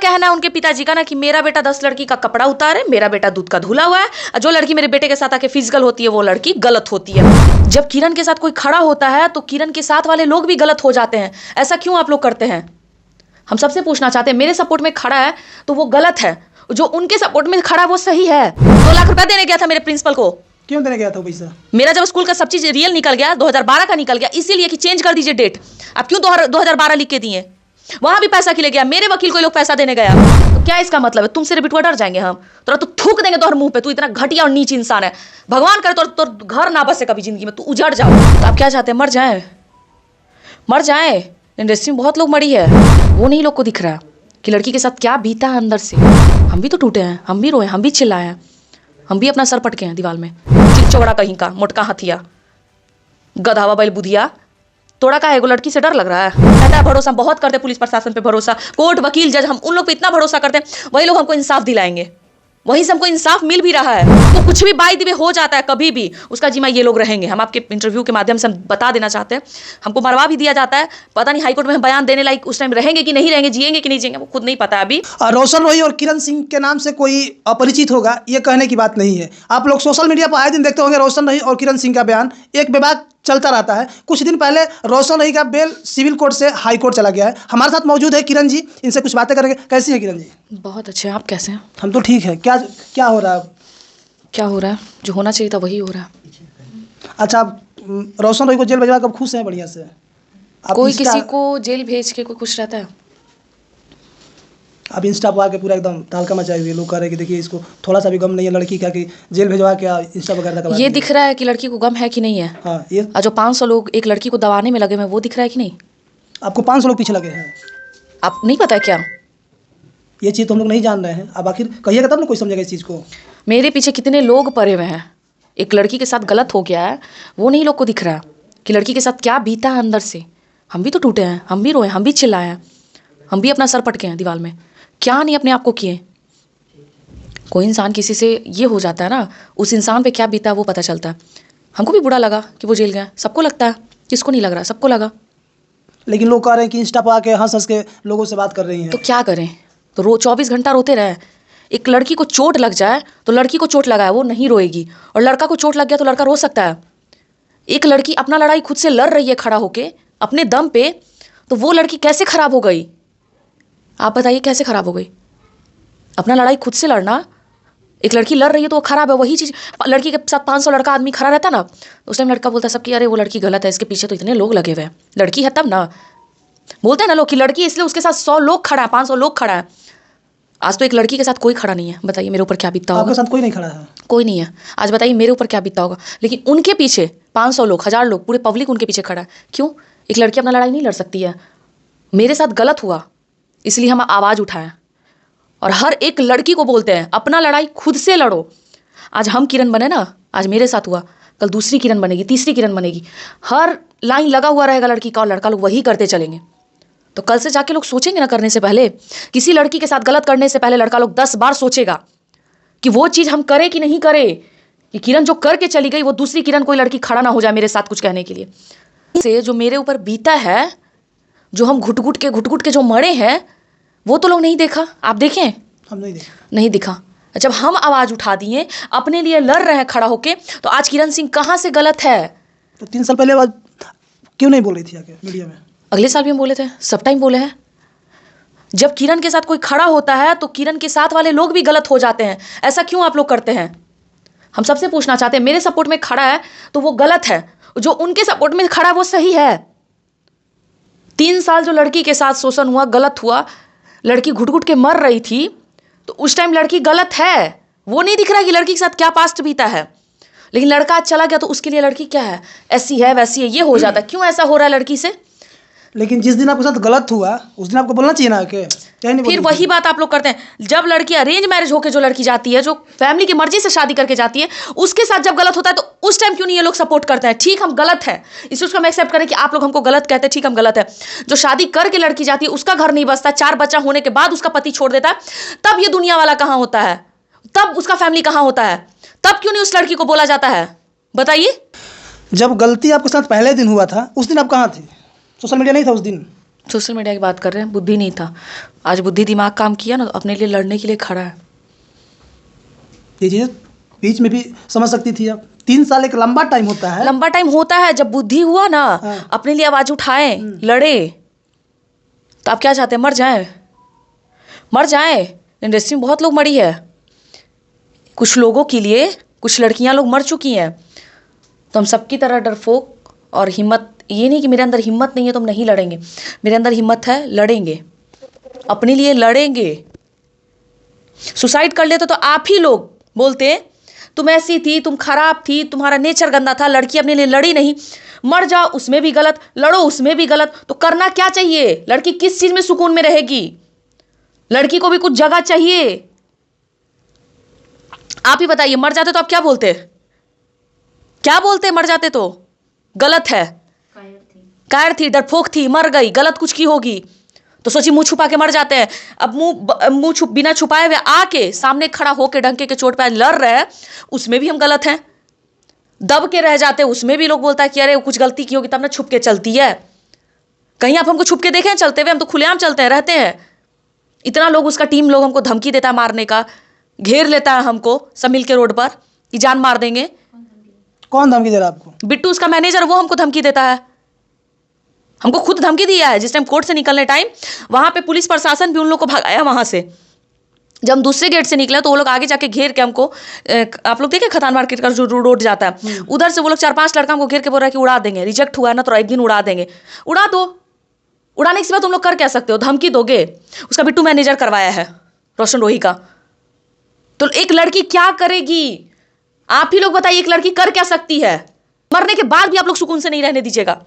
कहना है उनके पिताजी का ना कि मेरा बेटा 10 लड़की का कपड़ा उतारे, मेरा बेटा दूध का धुला हुआ है, और जो लड़की मेरे बेटे के साथ आके फिजिकल होती है वो लड़की गलत होती है। जब किरण के साथ कोई खड़ा होता है तो किरण के साथ वाले लोग भी गलत हो जाते हैं। ऐसा क्यों आप लोग करते हैं? हम सबसे पूछना चाहते हैं। मेरे सपोर्ट में खड़ा है तो वो गलत है, जो उनके सपोर्ट में खड़ा है वो सही है। 2 लाख रुपया देने गया था मेरे प्रिंसिपल को। क्यों देने गया था पैसा? मेरा जब स्कूल का सब चीज रियल निकल गया, 2012 का निकल गया, इसीलिए कि चेंज कर दीजिए डेट। आप क्यों 2012 लिख के दिए? वहां भी पैसा खिले गया, मेरे वकील को लोग पैसा देने गया। तो क्या इसका मतलब है? तुमसे बिटुआ डर जाएंगे हम? तो थूक देंगे तोहर मुंह पे, तू इतना घटिया और नीच इंसान है। भगवान करे तो घर ना बसे कभी जिंदगी में, तू उजड़ जाओ। तो आप क्या चाहते हैं? मर जाए? मर जाए? इंडस्ट्री में बहुत लोग मरी है, वो नहीं लोग को दिख रहा कि लड़की के साथ क्या बीता है अंदर से। हम भी तो टूटे हैं, हम भी रोए, हम भी चिल्लाए हैं, हम भी अपना सर पटके हैं दीवार में। चिकचौड़ा कहीं का, मोटका हथिया, गधावा बैल बुधिया, तोड़ा का है। एगो लड़की से डर लग रहा है? कहता है भरोसा बहुत करते पुलिस प्रशासन पे, भरोसा कोर्ट वकील जज, हम उन लोग पे इतना भरोसा करते हैं, वही लोग हमको इंसाफ दिलाएंगे, वहीं से हमको इंसाफ मिल भी रहा है। तो कुछ भी बाय द वे हो जाता है कभी भी, उसका जिम्मा ये लोग रहेंगे। हम आपके इंटरव्यू के माध्यम से हम बता देना चाहते हैं, हमको मरवा भी दिया जाता है। पता नहीं हाईकोर्ट में हम बयान देने लायक उस टाइम रहेंगे कि नहीं रहेंगे, जिएंगे कि नहीं जिएंगे, वो खुद नहीं पता अभी। रोशन रोही और किरण सिंह के नाम से कोई अपरिचित होगा, ये कहने की बात नहीं है। आप लोग सोशल मीडिया पर आए दिन देखते होंगे रोशन रोही और किरण सिंह का बयान, एक विवाद चलता रहता है। कुछ दिन पहले रोशन रोही का बेल सिविल कोर्ट से हाई कोर्ट चला गया है। हमारे साथ मौजूद है किरण जी, इनसे कुछ बातें करेंगे। कैसी है किरण जी? बहुत अच्छे हैं, आप कैसे हैं? हम तो ठीक है। क्या हो रहा है? क्या हो रहा है? जो होना चाहिए था वही हो रहा है। अच्छा, आप रोशन रोही को जेल भिजवा कर खुश हैं बढ़िया से? कोई किसी को जेल भेज के कोई खुश रहता है? अब इंस्टा पर आके पूरा एकदम तहलका मचाए हुए लोग कह रहे हैं कि देखिए इसको थोड़ा सा भी गम नहीं है लड़की का कि जेल भिजवा के इंस्टा वगैरह का। ये दिख रहा है कि लड़की को गम है कि नहीं है? हाँ, ये जो 500 लोग एक लड़की को दबाने में लगे हुए, वो दिख रहा है कि नहीं? आपको 500 लोग पीछे लगे हैं? आप नहीं पता है क्या? ये चीज़ तो हम लोग नहीं जान रहे हैं। अब आखिर कहिएगा तब ना कोई समझेगा इस चीज़ को। मेरे पीछे कितने लोग पड़े हुए हैं। एक लड़की के साथ गलत हो गया है, वो नहीं लोग को दिख रहा कि लड़की के साथ क्या बीता है अंदर से। हम भी तो टूटे हैं, हम भी रोए, हम भी चिल्लाए हैं, हम भी अपना सर पटके हैं दीवार में। क्या नहीं अपने आप को किए। कोई इंसान किसी से ये हो जाता है ना, उस इंसान पे क्या बीता है वो पता चलता है। हमको भी बुरा लगा कि वो जेल गया, सबको लगता है, किसको नहीं लग रहा? सबको लगा। लेकिन लोग कह रहे हैं कि इंस्टा पर आके हंस हंस के लोगों से बात कर रही हैं। तो क्या करें? तो 24 घंटा रोते रहे? एक लड़की को चोट लग जाए तो लड़की को चोट लगा है वो नहीं रोएगी, और लड़का को चोट लग गया तो लड़का रो सकता है। एक लड़की अपना लड़ाई खुद से लड़ रही है खड़ा होके अपने दम पे, तो वो लड़की कैसे खराब हो गई? आप बताइए कैसे खराब हो गई? अपना लड़ाई खुद से लड़ना, एक लड़की लड़ रही है तो वो खराब है। वही चीज़ लड़की के साथ 500 लड़का आदमी खड़ा रहता ना, तो उस टाइम लड़का बोलता सबकी अरे वो लड़की गलत है, इसके पीछे तो इतने लोग लगे हुए हैं, लड़की है तब ना। बोलते हैं ना लोग कि लड़की है इसलिए उसके साथ 100 लोग खड़ा है, 500 लोग खड़ा है। आज तो एक लड़की के साथ कोई खड़ा नहीं है। बताइए मेरे ऊपर क्या बीतता होगा? आपके साथ कोई नहीं खड़ा है? कोई नहीं है। आज बताइए मेरे ऊपर क्या बीतता होगा? लेकिन उनके पीछे 500 लोग, 1000 लोग, पूरे पब्लिक उनके पीछे खड़ा है। क्यों? एक लड़की अपना लड़ाई नहीं लड़ सकती है? मेरे साथ गलत हुआ इसलिए हम आवाज़ उठाएं, और हर एक लड़की को बोलते हैं अपना लड़ाई खुद से लड़ो। आज हम किरण बने ना, आज मेरे साथ हुआ, कल दूसरी किरण बनेगी, तीसरी किरण बनेगी। हर लाइन लगा हुआ रहेगा लड़की का, और लड़का लोग वही करते चलेंगे। तो कल से जाके लोग सोचेंगे ना करने से पहले, किसी लड़की के साथ गलत करने से पहले लड़का लोग 10 बार सोचेगा कि वो चीज़ हम करें कि नहीं करें। कि किरण जो करके चली गई वो दूसरी किरण कोई लड़की खड़ा ना हो जाए मेरे साथ कुछ कहने के लिए। से जो मेरे ऊपर बीता है, जो हम घुट घुट के जो मरे हैं, वो तो लोग नहीं देखा। आप देखें? हम नहीं देखा। नहीं दिखा। जब हम आवाज़ उठा दिए, अपने लिए लड़ रहे हैं खड़ा होके, तो आज किरण सिंह कहाँ से गलत है? तो 3 साल पहले आवाज क्यों नहीं बोल रही थी आके मीडिया में? अगले साल भी हम बोले थे, सब टाइम बोले हैं। जब किरण के साथ कोई खड़ा होता है तो किरण के साथ वाले लोग भी गलत हो जाते हैं। ऐसा क्यों आप लोग करते हैं? हम सबसे पूछना चाहते हैं। मेरे सपोर्ट में खड़ा है तो वो गलत है, जो उनके सपोर्ट में खड़ा है वो सही है। 3 साल जो लड़की के साथ शोषण हुआ, गलत हुआ, लड़की घुट घुट के मर रही थी, तो उस टाइम लड़की गलत है। वो नहीं दिख रहा कि लड़की के साथ क्या पास्ट बीता है। लेकिन लड़का आज चला गया तो उसके लिए लड़की क्या है, ऐसी है वैसी है, ये हो जाता है। क्यों ऐसा हो रहा है लड़की से? लेकिन जिस दिन आपके साथ गलत हुआ उस दिन आपको बोलना चाहिए ना कि क्या नहीं? फिर वही बात आप लोग करते हैं। जब लड़की अरेंज मैरिज होकर जो लड़की जाती है, जो फैमिली की मर्जी से शादी करके जाती है, उसके साथ जब गलत होता है तो उस टाइम क्यों नहीं ये लोग सपोर्ट करते हैं? ठीक, हम गलत है, इस चीज़ को हम एक्सेप्ट करें कि आप लोग हमको गलत कहते हैं, ठीक हम गलत है। जो शादी करके लड़की जाती है उसका घर नहीं बसता, 4 बच्चा होने के बाद उसका पति छोड़ देता है, तब ये दुनिया वाला कहाँ होता है? तब उसका फैमिली कहाँ होता है? तब क्यों नहीं उस लड़की को बोला जाता है? बताइए। जब गलती आपके साथ पहले दिन हुआ था उस दिन आप कहाँ थे? सोशल मीडिया नहीं था उस दिन? सोशल मीडिया की बात कर रहे हैं, बुद्धि नहीं था। आज बुद्धि दिमाग काम किया ना, तो अपने लिए लड़ने के लिए खड़ा है। ये चीज़ बीच में भी समझ सकती थी आप। 3 साल एक लंबा टाइम होता है। लंबा टाइम होता है। जब बुद्धि हुआ ना, हाँ। अपने लिए आवाज उठाए, लड़े। तो आप क्या चाहते हैं? मर जाए? मर जाए? इंडस्ट्री में बहुत लोग मरी है। कुछ लोगों के लिए कुछ लड़कियां लोग मर चुकी हैं। तो हम सबकी तरह डरपोक और हिम्मत, ये नहीं कि मेरे अंदर हिम्मत नहीं है तो हम नहीं लड़ेंगे। मेरे अंदर हिम्मत है, लड़ेंगे, अपने लिए लड़ेंगे। सुसाइड कर लेते तो आप ही लोग बोलते तुम ऐसी थी, तुम खराब थी, तुम्हारा नेचर गंदा था, लड़की अपने लिए लड़ी नहीं। मर जाओ, उसमें भी गलत, लड़ो, उसमें भी गलत। तो करना क्या चाहिए? लड़की किस चीज में सुकून में रहेगी? लड़की को भी कुछ जगह चाहिए। आप ही बताइए, मर जाते तो आप क्या बोलते? क्या बोलते? मर जाते तो गलत है, कायर थी, डरपोक थी, मर गई, गलत कुछ की होगी तो सोची मुंह छुपा के मर जाते हैं। अब मुंह बिना छुपाए हुए आके सामने खड़ा होके डंके के चोट पे लड़ रहे हैं, उसमें भी हम गलत हैं। दब के रह जाते हैं, उसमें भी लोग बोलता है कि अरे कुछ गलती की होगी तब ना छुप के चलती है। कहीं आप हमको छुप के देखें चलते हुए? हम तो खुलेआम चलते हैं, रहते हैं। इतना लोग, उसका टीम लोग हमको धमकी देता है मारने का, घेर लेता है हमको सब मिल के रोड पर कि जान मार देंगे। कौन धमकी दे रहा है आपको? बिट्टू उसका मैनेजर, वो हमको धमकी देता है। हमको खुद धमकी दिया है। जिस टाइम कोर्ट से निकलने टाइम वहां पे पुलिस प्रशासन भी उन लोग को भगाया वहां से। जब हम दूसरे गेट से निकले तो वो लोग आगे जाके घेर के हमको, आप लोग देखे खतान मार्केट का जो रोड जाता है, उधर से वो लोग 4-5 लड़का हमको घेर के बोल रहा है कि उड़ा देंगे, रिजेक्ट हुआ है ना तो एक दिन उड़ा देंगे। उड़ा दो, उड़ाने के सिवा तुम लोग कर क्या सकते हो? धमकी दोगे? उसका बिट्टू मैनेजर करवाया है, रोशन रोही का। तो एक लड़की क्या करेगी? आप ही लोग बताइए, एक लड़की कर क्या सकती है? मरने के बाद भी आप लोग सुकून से नहीं रहने दीजिएगा,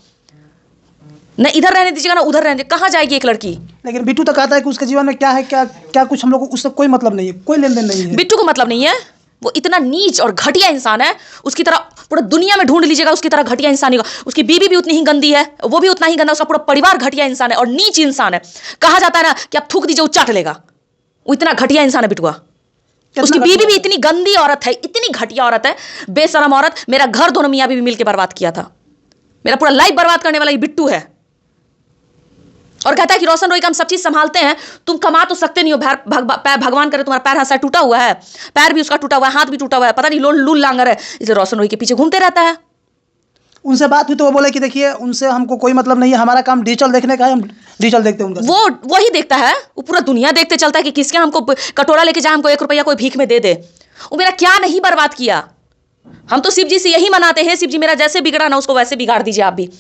न इधर रहने दीजिएगा ना उधर रहने। कहां जाएगी एक लड़की? लेकिन बिट्टू तो कहता है कि उसके जीवन में क्या है, क्या कुछ हम लोग को उससे कोई मतलब नहीं है, कोई लेन देन नहीं है। बिट्टू को मतलब नहीं है। वो इतना नीच और घटिया इंसान है, उसकी तरह पूरा दुनिया में ढूंढ लीजिएगा उसकी तरह घटिया इंसान ही। उसकी बीवी भी उतनी ही गंदी है, वो भी उतना ही गंदा, उसका पूरा परिवार घटिया इंसान है और नीच इंसान है। कहा जाता है ना कि आप थूक दीजिए वो चाट लेगा, वो इतना घटिया इंसान है बिट्टुआ। उसकी बीवी भी इतनी गंदी औरत है, इतनी घटिया औरत है, बेशरम औरत। मेरा घर दोनों मियां बीवी मिलकर बर्बाद किया था। मेरा पूरा लाइफ बर्बाद करने वाला ये बिट्टू है। और कहता है कि रोशन रोही का हम सब चीज संभालते हैं, तुम कमा तो सकते नहीं हो। भगवान करे तुम्हारा पैर हाथ टूटा हुआ है, पैर भी उसका टूटा हुआ है, हाथ भी टूटा हुआ है, पता नहीं लूल लांगर है, इसलिए रोशन रोही के पीछे घूमते रहता है। उनसे बात हुई तो वो बोले कि देखिए उनसे हमको कोई मतलब नहीं है, हमारा काम डिजिटल देखने का है, हम डिजिटल देखते हैं। वो वही देखता है, वो पूरा दुनिया देखते चलता है कि किसके हमको कटोरा लेके जाए, हमको 1 रुपया कोई भीख में दे दे। वो मेरा क्या नहीं बर्बाद किया। हम तो शिव जी से यही मनाते हैं, शिव जी मेरा जैसे बिगड़ा ना उसको वैसे बिगाड़ दीजिए आप भी।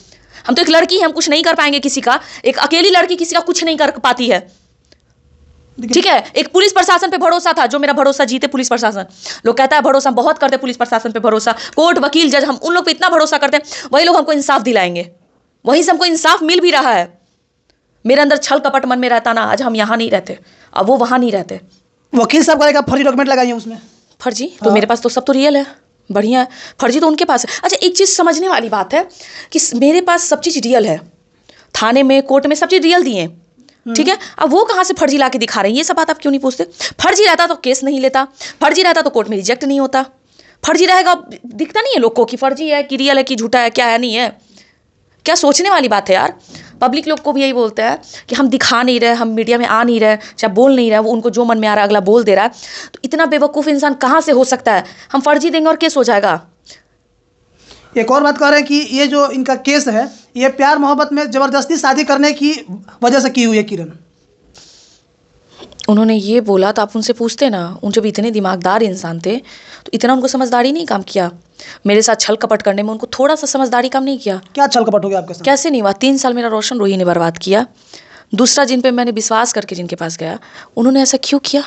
हम तो एक लड़की है, हम कुछ नहीं कर पाएंगे किसी का। एक अकेली लड़की किसी का कुछ नहीं कर पाती है, ठीक है। एक पुलिस प्रशासन पे भरोसा था, जो मेरा भरोसा जीते पुलिस प्रशासन। लोग कहता है भरोसा बहुत करते पुलिस प्रशासन पे भरोसा, कोर्ट वकील जज, हम उन लोग पे इतना भरोसा करते हैं, वही लोग हमको इंसाफ दिलाएंगे। वहीं से हमको इंसाफ मिल भी रहा है। मेरे अंदर छल कपट मन में रहता ना, आज हम यहाँ नहीं रहते, अब वो वहां नहीं रहते। वकील साहब कहेगा फर्जी डॉक्यूमेंट लगाइए उसमें। फर्जी तो मेरे पास तो सब तो रियल है, बढ़िया है। फर्जी तो उनके पास है। अच्छा, एक चीज़ समझने वाली बात है कि मेरे पास सब चीज़ रियल है, थाने में कोर्ट में सब चीज़ रियल दिए, ठीक है। अब वो कहाँ से फर्जी ला के दिखा रहे हैं, ये सब बात आप क्यों नहीं पूछते? फर्जी रहता तो केस नहीं लेता, फर्जी रहता तो कोर्ट में रिजेक्ट नहीं होता। फर्जी रहेगा, दिखता नहीं है लोग को कि फर्जी है कि रियल है कि झूठा है, क्या है नहीं है। क्या सोचने वाली बात है यार। पब्लिक लोग को भी यही बोलते हैं कि हम दिखा नहीं रहे, हम मीडिया में आ नहीं रहे, चाहे बोल नहीं रहे, वो उनको जो मन में आ रहा है अगला बोल दे रहा है। तो इतना बेवकूफ़ इंसान कहाँ से हो सकता है? हम फर्जी देंगे और केस हो जाएगा। एक और बात कह रहे हैं कि ये जो इनका केस है, ये प्यार मोहब्बत में ज़बरदस्ती शादी करने की वजह से की हुई है किरण। उन्होंने ये बोला तो आप उनसे पूछते ना, उन जब इतने दिमागदार इंसान थे तो इतना उनको समझदारी नहीं काम किया। मेरे साथ छल कपट करने में उनको थोड़ा सा समझदारी काम नहीं किया। क्या छल कपट हो गया आपके साथ? कैसे नहीं हुआ? 3 साल मेरा रोशन रोही ने बर्बाद किया। दूसरा जिन पे मैंने विश्वास करके जिनके पास गया, उन्होंने ऐसा क्यों किया?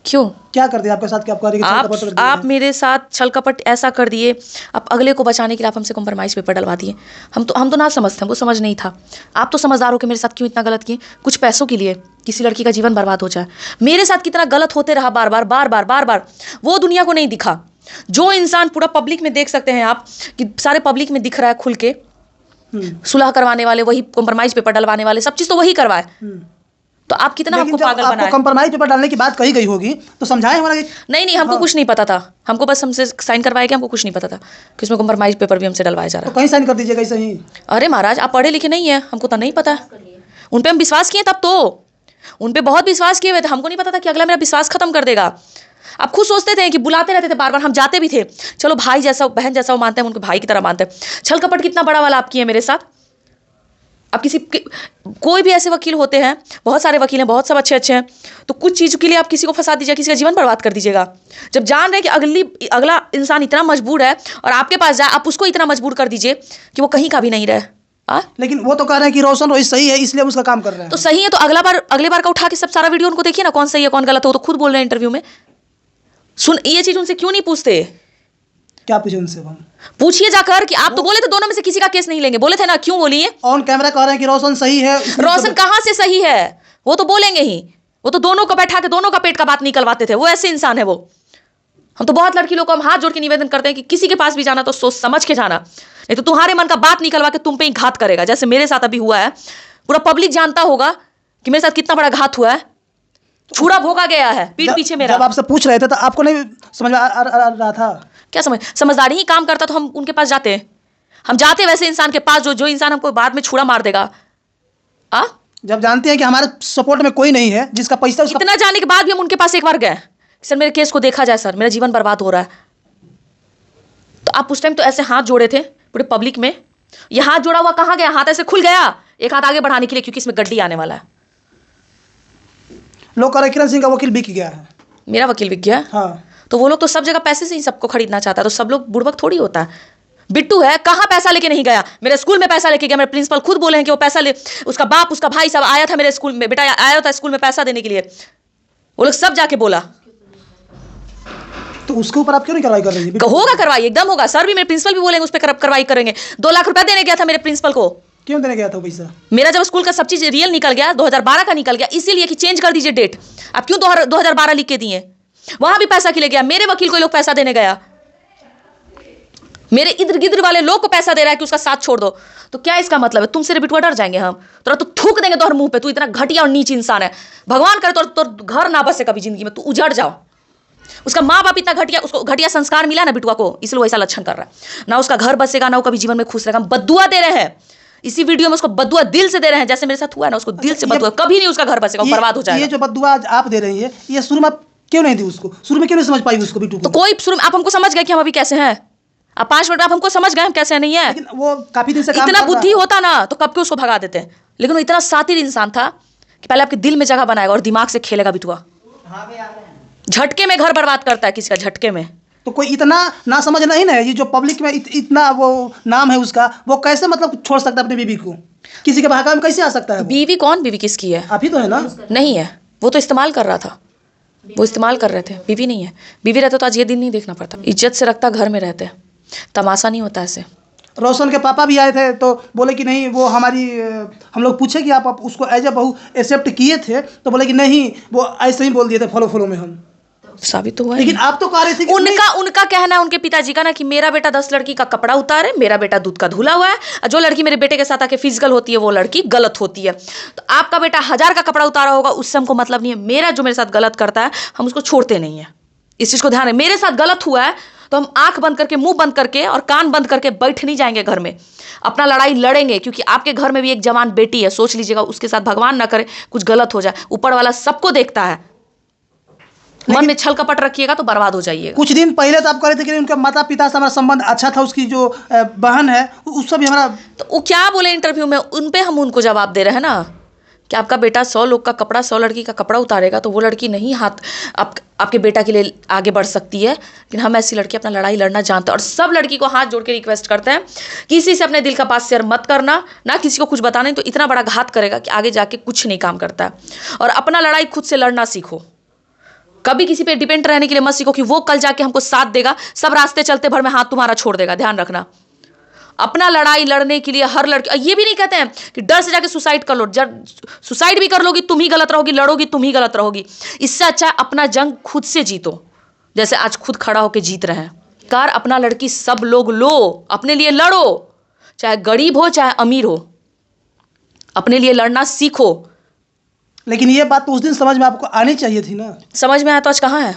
क्यों? क्या कर दिया आपके साथ? क्या आप मेरे साथ छल कपट ऐसा कर दिए, आप अगले को बचाने के लिए आप हमसे कॉम्प्रोमाइज़ पेपर डलवा दिए। हम तो ना समझते हैं, वो समझ नहीं था। आप तो समझदार हो कि मेरे साथ क्यों इतना गलत किए? कुछ पैसों के लिए किसी लड़की का जीवन बर्बाद हो जाए। मेरे साथ कितना गलत होते रहा बार बार, वो दुनिया को नहीं दिखा। जो इंसान पूरा पब्लिक में देख सकते हैं आप कि सारे पब्लिक में दिख रहा है खुल के, सुलह करवाने वाले वही, कॉम्प्रोमाइज़ पेपर डलवाने वाले, सब चीज़ तो वही करवाए। तो आप कितना हमको पागल बनाए? कॉम्प्रोमाइज पेपर डालने की बात कही गई होगी तो समझाए हमारा। नहीं, हमको कुछ नहीं पता था। हमको बस हमसे साइन करवाया गया, हमको कुछ नहीं पता था कि उसमें कॉम्प्रोमाइज पेपर भी हमसे डलवाया जा रहा है। तो कहीं साइन कर दीजिएगा ऐसे ही। अरे महाराज, आप पढ़े लिखे नहीं है, हमको तो नहीं पता है। उन पे हम विश्वास किए तब तो, उन पे बहुत विश्वास किए हुए थे। हमको नहीं पता था कि अगला मेरा विश्वास खत्म कर देगा। आप खुद सोचते थे कि बुलाते रहते थे बार बार, हम जाते भी थे, चलो भाई जैसा बहन जैसा वो मानते हैं, उनके भाई की तरह मानते हैं। छल कपट कितना बड़ा वाला आप किए मेरे साथ। आप कोई भी ऐसे वकील होते हैं, बहुत सारे वकील हैं, बहुत सब अच्छे अच्छे हैं, तो कुछ चीज़ों के लिए आप किसी को फंसा दीजिएगा, किसी का जीवन बर्बाद कर दीजिएगा। जब जान रहे हैं कि अगला इंसान इतना मजबूर है और आपके पास जाए, आप उसको इतना मजबूर कर दीजिए कि वो कहीं का भी नहीं रहे। लेकिन वो तो कह रहे हैं कि रोशन रोहित सही है, इसलिए हम उसका काम कर रहे हैं। तो सही है तो अगले बार का उठा के सब सारा वीडियो उनको देखिए ना, कौन सही है कौन गलत है। वो तो खुद बोल रहे हैं इंटरव्यू में। ये चीज उनसे क्यों नहीं पूछते? क्या पूछे उनसे? हम पूछिए जाकर कि आप तो बोले थे दोनों में से किसी का केस नहीं लेंगे, बोले थे ना, क्यों बोलिए? ऑन कैमरा कह रहे हैं कि रोशन सही है। रोशन कहाँ से सही है? वो तो बोलेंगे ही। वो तो दोनों को बैठा के दोनों का पेट का बात निकलवाते थे। वो ऐसे इंसान है वो। हम तो बहुत लड़की लोग को हम हाथ जोड़ के निवेदन करते हैं कि किसी के पास भी जाना तो सोच समझ के जाना, नहीं तो तुम्हारे मन का बात निकलवा के तुम पे ही घात करेगा, जैसे मेरे साथ अभी हुआ है। पूरा पब्लिक जानता होगा कि मेरे साथ कितना बड़ा घात हुआ है। छुरा भोगा गया है पीठ पीछे मेरा। जब आपसे पूछ रहे थे तो आपको नहीं समझ में आ रहा था? क्या समझदारी ही काम करता तो हम उनके पास जाते। हम जाते वैसे इंसान के पास जो इंसान हमको बाद में छुरा मार देगा। जब जानते हैं कि हमारे सपोर्ट में कोई नहीं है जिसका पैसा इतना जाने के बाद भी हम उनके पास एक बार गए, सर मेरे केस को देखा जाए, सर मेरा जीवन बर्बाद हो रहा है। तो आप उस टाइम तो ऐसे हाथ जोड़े थे पूरे पब्लिक में। ये हाथ जोड़ा हुआ कहाँ गया? हाथ ऐसे खुल गया एक हाथ आगे बढ़ाने के लिए, क्योंकि इसमें गड्डी आने वाला है। लोग कह रहे किरण सिंह का वकील बिक गया है। मेरा वकील बिक गया? हाँ। तो वो लोग तो सब जगह पैसे से ही सबको खरीदना चाहता है, तो सब लोग बुड़बक थोड़ी होता है। बिट्टू है, कहाँ पैसा लेके नहीं गया? मेरे स्कूल में पैसा लेके गया। मेरे प्रिंसिपल खुद बोले हैं कि वो पैसा ले, उसका बाप उसका भाई सब आया था मेरे स्कूल में, बेटा आया था स्कूल में पैसा देने के लिए। वो लोग सब जाके बोला। तो उसके ऊपर आप क्यों नहीं कार्रवाई कर रही है? होगा कार्रवाई, एकदम होगा। सर भी, मेरे प्रिंसिपल भी बोलेंगे उस पर कार्रवाई करेंगे। 2 लाख रुपया देने गया था मेरे प्रिंसिपल को। क्यों देने गया था पैसा? मेरा जब स्कूल का सब चीज रियल निकल गया, 2012 का निकल गया, इसीलिए कि चेंज कर दीजिए डेट। आप क्यों 2012 लिख के दिए? वहां भी पैसा खिले गया। मेरे वकील को लोग पैसा देने गया, मेरे इधर गिद्र वाले लोग को पैसा दे रहा है कि उसका साथ छोड़ दो। तो क्या इसका मतलब है? तुमसे बिटुआ डर जाएंगे हम? तो थूक देंगे तोहर मुंह पे, तू इतना घटिया और नीच इंसान है। भगवान करे तो घर ना बसे कभी जिंदगी में, तू उजड़ जाओ। उसका माँ बाप इतना घटिया, उसको घटिया संस्कार मिला ना बिटुआ को, इसलिए वो ऐसा लक्षण कर रहा है। ना उसका घर बसेगा, ना वो कभी जीवन में खुश रहेगा। हम बद्दुआ दे रहे हैं इसी वीडियो में, उसको बद्दुआ दिल से दे रहे हैं, जैसे मेरे साथ हुआ है ना, उसको दिल से बद्दुआ। कभी नहीं उसका घर बसेगा, बर्बाद हो जाएगा। ये जो बद्दुआ आप दे रही है, ये शुरू में क्यों नहीं दी उसको? शुरू में क्यों नहीं समझ पाई उसको बिट्टू को? तो कोई शुरू में आप हमको समझ गए कि हम अभी कैसे हैं? आप 5 मिनट आप हमको समझ गए हम कैसे नहीं है? लेकिन वो काफी दिन से काम इतना कर रहा बुद्धि होता ना तो कब के उसको भगा देते हैं। लेकिन वो इतना शातिर इंसान था कि पहले आपके दिल में जगह बनाएगा और दिमाग से खेलेगा बिटुआ। झटके में घर बर्बाद करता है किसी का, झटके में। तो कोई इतना ना समझ नहीं ना है, ये जो पब्लिक में इतना वो नाम है उसका, वो कैसे मतलब छोड़ सकता है अपनी बीवी को? किसी के बहकावे में कैसे आ सकता है? बीवी कौन? बीवी किसकी है? आप ही तो है ना? नहीं है, वो तो इस्तेमाल कर रहा था। वो इस्तेमाल कर रहे थे, बीवी नहीं है। बीवी रहता तो आज ये दिन नहीं देखना पड़ता। इज्जत से रखता, घर में रहते, तमाशा नहीं होता ऐसे। रोशन के पापा भी आए थे तो बोले कि नहीं वो हमारी, हम लोग पूछे कि आप उसको एज ए बहू एक्सेप्ट किए थे, तो बोले कि नहीं, वो ऐसे ही बोल दिए थे फॉलो में हम। साबित तो हुआ। लेकिन आप तो कह रहे थे कि उनका कहना है, उनके पिताजी का ना, कि मेरा बेटा 10 लड़की का कपड़ा उतारे, मेरा बेटा दूध का धुला हुआ है, जो लड़की मेरे बेटे के साथ आके फिजिकल होती है वो लड़की गलत होती है। तो आपका बेटा 1000 का कपड़ा उतारा होगा, उससे हमको मतलब नहीं है। मेरा जो मेरे साथ गलत करता है हम उसको छोड़ते नहीं है, इस चीज को ध्यान है। मेरे साथ गलत हुआ है तो हम आंख बंद करके, मुंह बंद करके और कान बंद करके बैठ नहीं जाएंगे घर में, अपना लड़ाई लड़ेंगे। क्योंकि आपके घर में भी एक जवान बेटी है, सोच लीजिएगा उसके साथ भगवान ना करे कुछ गलत हो जाए, ऊपर वाला सबको देखता है। मन में छल कपट रखिएगा तो बर्बाद हो जाइएगा। कुछ दिन पहले तो आप कह रहे थे कि उनके माता पिता से हमारा संबंध अच्छा था, उसकी जो बहन है उससे भी हमारा, तो वो क्या बोले इंटरव्यू में, उन पे हम उनको जवाब दे रहे हैं ना कि आपका बेटा 100 लोग का कपड़ा, 100 लड़की का कपड़ा उतारेगा तो वो लड़की नहीं हाथ आपके बेटा के लिए आगे बढ़ सकती है। लेकिन हम ऐसी लड़की अपना लड़ाई लड़ना जानते हैं और सब लड़की को हाथ जोड़ के रिक्वेस्ट करते हैं, किसी से अपने दिल का बात शेयर मत करना, ना किसी को कुछ बताना, तो इतना बड़ा घात करेगा कि आगे जाके कुछ नहीं काम करता है। और अपना लड़ाई खुद से लड़ना सीखो, कभी किसी पे डिपेंड रहने के लिए मत सीखो कि वो कल जाके हमको साथ देगा, सब रास्ते चलते भर में हाथ तुम्हारा छोड़ देगा। ध्यान रखना, अपना लड़ाई लड़ने के लिए हर लड़की, ये भी नहीं कहते हैं कि डर से जाके सुसाइड कर लो, सुसाइड भी कर लोगी तुम ही गलत रहोगी, लड़ोगी तुम ही गलत रहोगी। इससे अच्छा अपना जंग खुद से जीतो, जैसे आज खुद खड़ा होकर जीत रहे हैं। कार अपना लड़की सब लोग लो, अपने लिए लड़ो, चाहे गरीब हो चाहे अमीर हो, अपने लिए लड़ना सीखो। लेकिन ये बात तो उस दिन समझ में आपको आनी चाहिए थी ना। समझ में आया तो आज कहाँ है?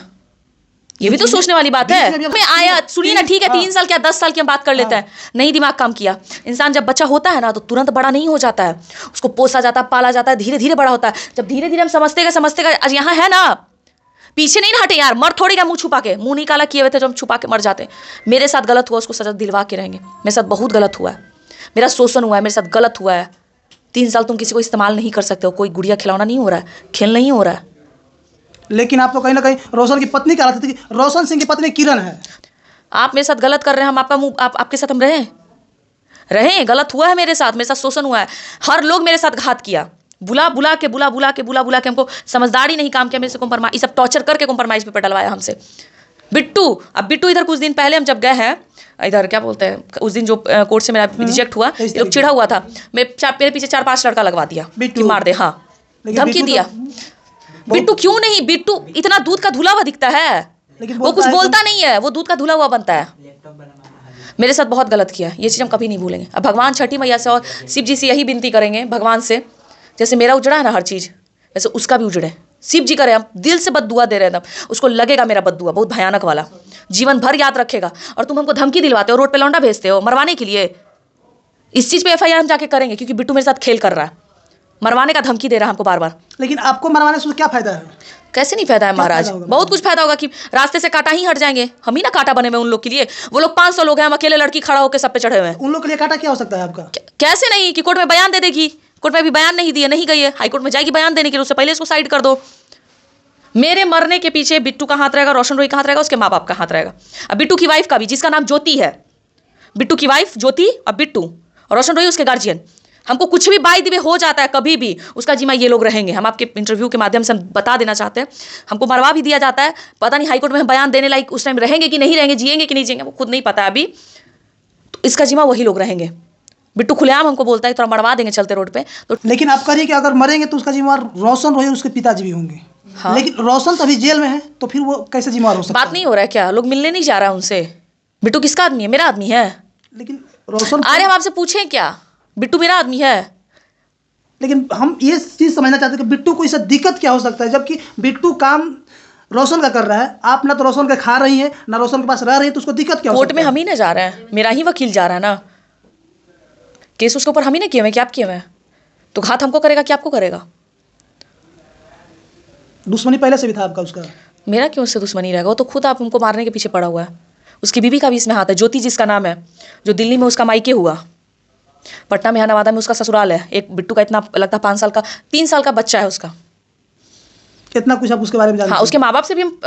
ये भी तो सोचने वाली बात है। मैं आया, सुनिए ना, ठीक है 3 साल क्या 10 साल की हम बात कर लेते हैं, नहीं दिमाग काम किया। इंसान जब बच्चा होता है ना तो तुरंत बड़ा नहीं हो जाता है, उसको पोसा जाता है, पाला जाता है, धीरे धीरे बड़ा होता है। जब धीरे धीरे हम समझते गए आज यहाँ है ना, पीछे नहीं ना हटे यार, मर थोड़ी ना मुंह छुपा के, मुंह नहीं काला किए हुए थे जो हम छुपा के मर जाते। मेरे साथ गलत हुआ, उसको सजा दिलवा के रहेंगे। मेरे साथ बहुत गलत हुआ है, मेरा शोषण हुआ है, मेरे साथ गलत हुआ है। 3 साल तुम किसी को इस्तेमाल नहीं कर सकते हो, कोई गुड़िया खिलौना नहीं हो रहा है, खेल नहीं हो रहा है। लेकिन आप तो कहीं ना कहीं रोशन की पत्नी कहलाती थी, रोशन सिंह की पत्नी किरण है। आप मेरे साथ गलत कर रहे हैं, हम आपका मुंह आपके साथ हम रहे गलत हुआ है, मेरे साथ शोषण हुआ है। हर लोग मेरे साथ घात किया, बुला बुला के हमको समझदारी नहीं काम किया, मेरे से कॉम्प्रोमाइज, ये सब टॉर्चर करके कॉम्प्रोमाइज पे डलवाया हमसे। बिट्टू इधर कुछ दिन पहले हम जब गए हैं इधर, क्या बोलते हैं, उस दिन जो कोर्ट से मेरा रिजेक्ट हुआ, ये लोग चिढ़ा हुआ था, मेरे पीछे 4-5 लड़का लगवा दिया कि मार दे। हाँ, धमकी दिया। बिट्टू क्यों नहीं, बिट्टू इतना दूध का धुला हुआ दिखता है, वो कुछ बोलता नहीं है, वो दूध का धुला हुआ बनता है। मेरे साथ बहुत गलत किया, ये चीज़ हम कभी नहीं भूलेंगे। अब भगवान छठी मैया से और शिव जी से यही विनती करेंगे, भगवान से, जैसे मेरा उजड़ा है ना हर चीज़, वैसे उसका भी उजड़े। शिव जी करे, हम दिल से बद्दुआ दे रहे हैं, उसको लगेगा मेरा बद्दुआ बहुत भयानक वाला, जीवन भर याद रखेगा। और तुम हमको धमकी दिलवाते हो, रोड पे लौंडा भेजते हो मरवाने के लिए। इस चीज़ पे FIR हम जाके करेंगे, क्योंकि बिट्टू मेरे साथ खेल कर रहा है, मरवाने का धमकी दे रहा है हमको बार बार। लेकिन आपको मरवाने से क्या फायदा है? कैसे नहीं फायदा है महाराज, बहुत कुछ फायदा होगा कि रास्ते से कांटा ही हट जाएंगे, हम ही ना कांटा बने हुए उन लोग के लिए। वो लोग 500 लोग हैं, हम अकेले लड़की खड़ा होकर सब पे चढ़े हुए हैं। उन लोग के लिए कांटा क्या हो सकता है आपका? कैसे नहीं, कि कोर्ट में बयान दे देगी, कोर्ट में भी बयान नहीं दिए, नहीं गई है, हाईकोर्ट में जाएगी बयान देने के लिए, उससे पहले इसको साइड कर दो। मेरे मरने के पीछे बिट्टू का हाथ रहेगा, रोशन रोही का हाथ रहेगा, उसके माँ बाप का हाथ रहेगा। अब बिट्टू की वाइफ का भी, जिसका नाम ज्योति है, बिट्टू की वाइफ ज्योति और बिट्टू और रोशन रोही उसके गार्जियन। हमको कुछ भी बाय दी वे हो जाता है कभी भी, उसका जिम्मा ये लोग रहेंगे। हम आपके इंटरव्यू के माध्यम से हम बता देना चाहते हैं, हमको मरवा भी दिया जाता है, पता नहीं हाईकोर्ट में हम बयान देने लायक उस टाइम रहेंगे कि नहीं रहेंगे, जिएंगे कि नहीं जिएंगे, वो खुद नहीं पता है अभी। तो इसका जिम्मा वही लोग रहेंगे। बिट्टू खुलेआम हमको बोलता है थोड़ा मरवा देंगे चलते रोड पे। तो लेकिन आप करिए कि अगर मरेंगे तो उसका जिम्मेवार रोशन रोही, उसके पिताजी भी होंगे। हाँ। लेकिन रोशन तो अभी जेल में है, तो फिर वो कैसे जिम्मेवार हो सकता है? बात नहीं हो रहा है क्या, लोग मिलने नहीं जा रहा है उनसे? बिट्टू किसका आदमी है? मेरा आदमी है। लेकिन रोशन, अरे हम आपसे पूछें क्या, बिट्टू मेरा आदमी है। लेकिन हम ये चीज़ समझना चाहते हैं कि बिट्टू को इससे दिक्कत क्या हो सकता है, जबकि बिट्टू काम रोशन का कर रहा है। आप ना तो रोशन का खा रही हैं, ना रोशन के पास रह रही है, तो उसको दिक्कत क्या हो कोर्ट सकता में है? हम ही ना जा रहे हैं, मेरा ही वकील जा रहा है ना, केस उसके ऊपर हम ही ना किए हुए, क्या आप किए हुए? तो घात हमको करेगा कि आपको करेगा? दुश्मनी पहले से भी था आपका उसका? मेरा क्यों उससे दुश्मनी रहेगा, वो तो खुद आप हमको मारने के पीछे पड़ा हुआ है। उसकी बीवी का भी इसमें हाथ है, ज्योति जिसका नाम है, जो दिल्ली में उसका मायके हुआ, पटना में नवादा में उसका ससुराल है। एक बिट्टू का इतना लगता 5 साल का 3 साल का बच्चा है उसका। कितना कुछ आप उसके बारे में जानते हैं? हाँ, उसके माँ बाप से भी हम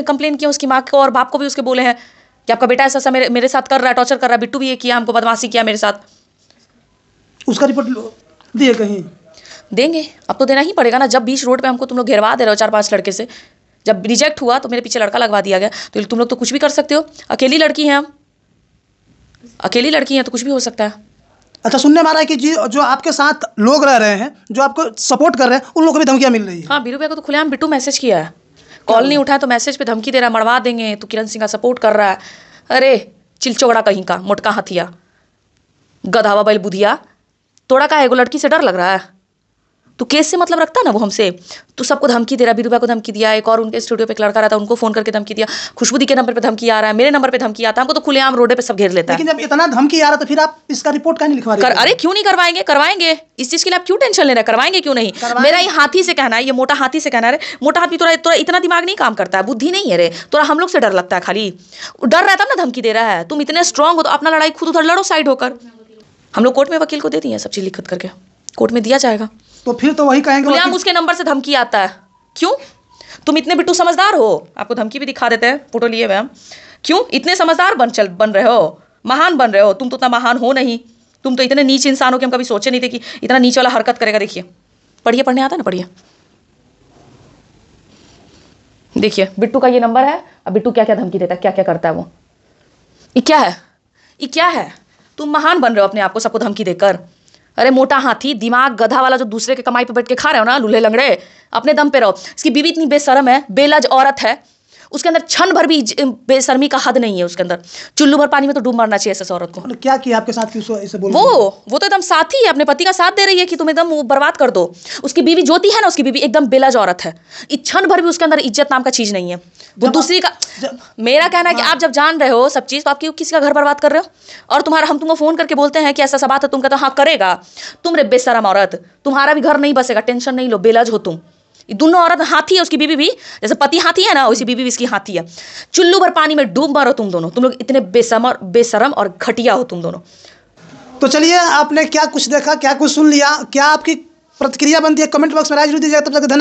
कंप्लेन किया, उसकी माँ को और बाप को भी उसके बोले हैं कि आपका बेटा ऐसा मेरे साथ कर रहा है, टॉर्चर कर रहा है। बिट्टू भी ये किया, हमको बदमाशी किया मेरे साथ। उसका रिपोर्ट दिए कहीं? देंगे, अब तो देना ही पड़ेगा ना। जब बीच रोड पे हमको तुम लोग घेरवा दे रहे हो 4-5 लड़के से, जब रिजेक्ट हुआ तो मेरे पीछे लड़का लगवा दिया गया, तो तुम लोग तो कुछ भी कर सकते हो। अकेली लड़की हैं हम, अकेली लड़की हैं तो कुछ भी हो सकता है। अच्छा, सुनने में आ रहा है कि जो आपके साथ लोग रह रहे हैं, जो आपको सपोर्ट कर रहे हैं, उन लोगों को भी धमकियां मिल रही है? हाँ, बीरू भैया को तो खुलेआम बिट्टू मैसेज किया है, कॉल नहीं उठाया तो मैसेज पे धमकी दे रहा है, मरवा देंगे, तो किरण सिंह का सपोर्ट कर रहा है। अरे चिलचोड़ा कहीं का, मोटका हथिया, गधावा बैल बुधिया, तोड़ा का है, एगो लड़की से डर लग रहा है? तो केस से मतलब रखता ना वो हमसे, तो सबको धमकी दे रहा है। बीरू भैया को धमकी दिया, एक और उनके स्टूडियो पे एक लड़का रहता है, उनको फोन करके धमकी दिया, खुशबू दी के नंबर पे धमकी आ रहा है, मेरे नंबर पे धमकी आता है, हमको तो खुलेआम रोडे पे सब घेर लेता है। लेकिन जब इतना धमकी आ रहा तो फिर आप इसका रिपोर्ट क्यों नहीं लिखवा रहे? अरे क्यों नहीं करवाएंगे, करवाएंगे। इस चीज के लिए आप क्यों टेंशन ले रहे हैं, करवाएंगे क्यों नहीं। मेरा ये हाथी से कहना है, ये मोटा हाथी से कहना है, मोटा हाथी तोरा इतना दिमाग नहीं काम करता है, बुद्धि नहीं है रे तोरा, हम लोग से डर लगता है, खाली डर रहता ना धमकी दे रहा है। तुम इतने स्ट्रांग हो तो अपना लड़ाई खुद उधर लड़ो साइड होकर। हम लोग कोर्ट में वकील को दे दिए सब चीज लिखत करके, कोर्ट में दिया जाएगा। तो फिर तो वही कहेंगे खुलेआम उसके नंबर से धमकी आता है। क्यों? तुम इतने बिट्टू समझदार हो, आपको धमकी भी दिखा देते हैं फोटो लिए हुए हम। क्यों इतने समझदार बन रहे हो, महान बन रहे हो? तुम तो उतना महान हो नहीं, तुम तो इतने नीच इंसान हो कि हम कभी सोचे नहीं थे कि इतना नीच वाला हरकत करेगा। देखिए, पढ़िए, पढ़ने आता है ना, पढ़िए, देखिए बिट्टू का ये नंबर है। अब बिट्टू क्या क्या धमकी देता है, क्या क्या करता है वो। ये क्या है, ये क्या है? तुम महान बन रहे हो अपने आप को सबको धमकी देकर। अरे मोटा हाथी, दिमाग गधा वाला, जो दूसरे के कमाई पे बैठ के खा रहे हो ना, लूल्हे लंगड़े, अपने दम पे रहो। इसकी बीवी इतनी बेशरम है, बेलज औरत है, उसके अंदर क्षण भर भी बेशर्मी का हद नहीं है उसके अंदर। चुल्लू भर पानी में तो डूब मरना चाहिए ऐसे औरत को। उन्होंने क्या किया आपके साथ कि उसको ऐसे बोल वो तो एकदम साथी है, अपने पति का साथ दे रही है कि तुम एकदम वो बर्बाद कर दो। उसकी बीवी ज्योति है ना, उसकी बीवी एकदम बेलज औरत है, क्षण भर भी उसके अंदर इज्जत नाम का चीज नहीं है। वो दूसरी का मेरा कहना है कि आप जब जान रहे हो सब चीज तो आप क्यों किसी का घर बर्बाद कर रहे हो? और तुम्हारा हम तुमको फोन करके बोलते हैं कि ऐसा सा बात है, तुम कहते हो हाँ करेगा। तुम रे बेशरम औरत, तुम्हारा भी घर नहीं बसेगा, टेंशन नहीं लो, बेलज हो तुम। ये दोनों औरत हाथी है, उसकी बीवी भी, जैसे पति हाथी है ना वैसी बीवी भी इसकी हाथी है। चुल्लू भर पानी में डूब मरो तुम दोनों, तुम लोग इतने बेशरम और घटिया हो तुम दोनों। तो चलिए, आपने क्या कुछ देखा, क्या कुछ सुन लिया, क्या आपकी प्रतिक्रिया बनती है, कमेंट बॉक्स में राय जरूर दीजिएगा। तब तक धन्यवाद।